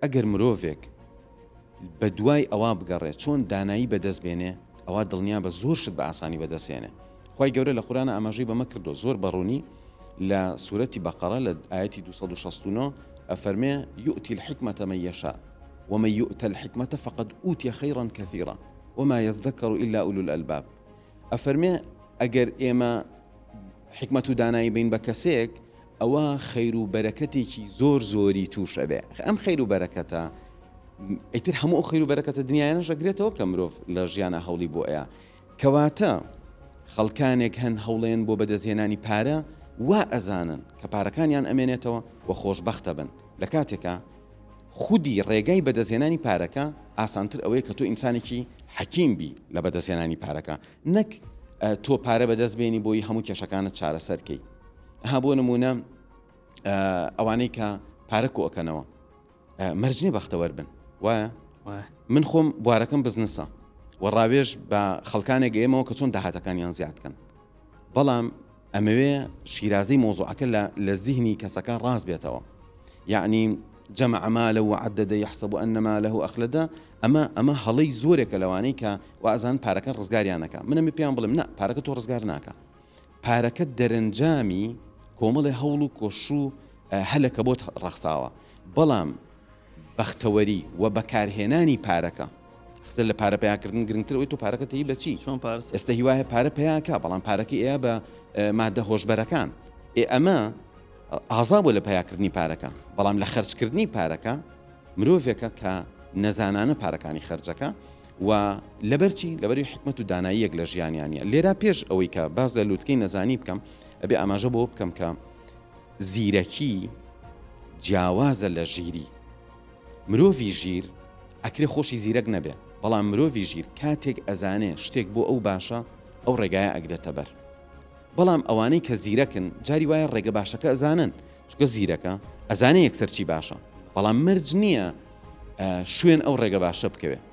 ئەگەر مرۆڤێک بە دوای ئەوە بگەڕێت چۆن دانایی بەدەست بێنێ ئەوە دڵنیا بە زۆر شت بە ئاسانی بەدەستێنێ. خی گەورە لە قورآنە ئاماژەی بەمە کردو زۆر بەڕوونی لە سوورەتی بەقەرە لە ئاەتی 269 ئەفەرمێ يؤتي الحكمة من يشاء ومن يؤت الحكمة فقد أوتي خيرا كثيرا وما يذكر إلا أولو الألباب. ئەفەرمێ ئەگەر ئێمە حکمت و دانایی بین بە کەسێک ئەوە خەیر و بەرەکەتێکی زۆر زۆری تووشە بێ. ئەم خەیر و بەرەکەتە ئیتر هەموو خەیر و بەرەکەتە دنیایانە ژەگرێتەوە کە مرۆڤ لە ژیانە هەوڵی بۆ ئەیە. کەواتە خەڵکانێک هەن هەوڵێن بۆ بەدەستهێنانی پارە وا ئەزانن کە پارەکانیان ئەمێنێتەوە و خۆشبەختە بن. لە کاتێکە خودی ڕێگای بەدەستهێنانی پارەکە ئاسانتر ئەوەیە کە تۆ ئینسانێکی حەکیم بی لە بەدەستهێنانی پارەکە، نەک تۆ پارە بەدەست بێنی بۆی هەموو کێشەکانت چارەسەرکەی. ها بۆ نمونە ئەوانەی کە پارە کۆکەنەوە مەرجنی بەختەوەر بن وایە من خۆم بوارەکەم بزنسە و ڕاوێژ بە خەڵکانێک گەیەمەوە کە چۆن داهاتەکانیان زیادکەن، بەڵام ئەمەوێ شیرازەی مۆزوعەکە لە زیهنی کەسەکان ڕاست بێتەوە. یعنی جمع ماله وعدد يحسب أن ماله أخلده ئەمە هەڵەی زۆرێکە لەوانەی کە وازان پارەکە ڕزگاریانەکە. منە پێیان بڵێم نا پارەکە تۆ ڕزگار ناکە، پارەکە دەرەنجامی کۆمەڵی هەوڵ و کۆش و هەلەکە بۆت ڕەخساوە، بەڵام بەختەوەری و بەکارهێنانی پارەکە خستە لە پارە پیاکردن گرنگترەوەی تۆ پارەکە تەیی بەچی ئێستا هیوایە پارە پیاکە، بەڵام پارەکە ئەیە بە مادە هۆشبەرەکان ئەمە ئازا بۆ لە پیاکردنی پارەکە، بەڵام لە خەرجکردنی پارەکە مرۆڤێکە کە نەزانانە پارەکانی خەرجەکە و لەبەرچی لەبەری حکمت و داناییەک لە ژیانیانە. لێرا پێش ئەوەی کە باز لە لووتکەی نەزانی بکەم ئەبێ ئاماژە بۆ بکەم کە زیرەکی جیاوازە لە ژیری. مرۆڤی ژیر ئەکرێ خۆشی زیرەک نەبێ، بەڵام مرۆڤی ژیر کاتێک ئەزانێ شتێک بۆ ئەو باشە ئەو ڕێگایە ئەگرێتە بەر. بەڵام ئەوانەی کە زیرەکن جاری وایە ڕێگە باشەکە ئەزانن، چکە زیرەکە ئەزانێ یەکسەر چی باشە، بەڵام مەرج نییە شوێن ئەو ڕێگە باشە بکەوێت.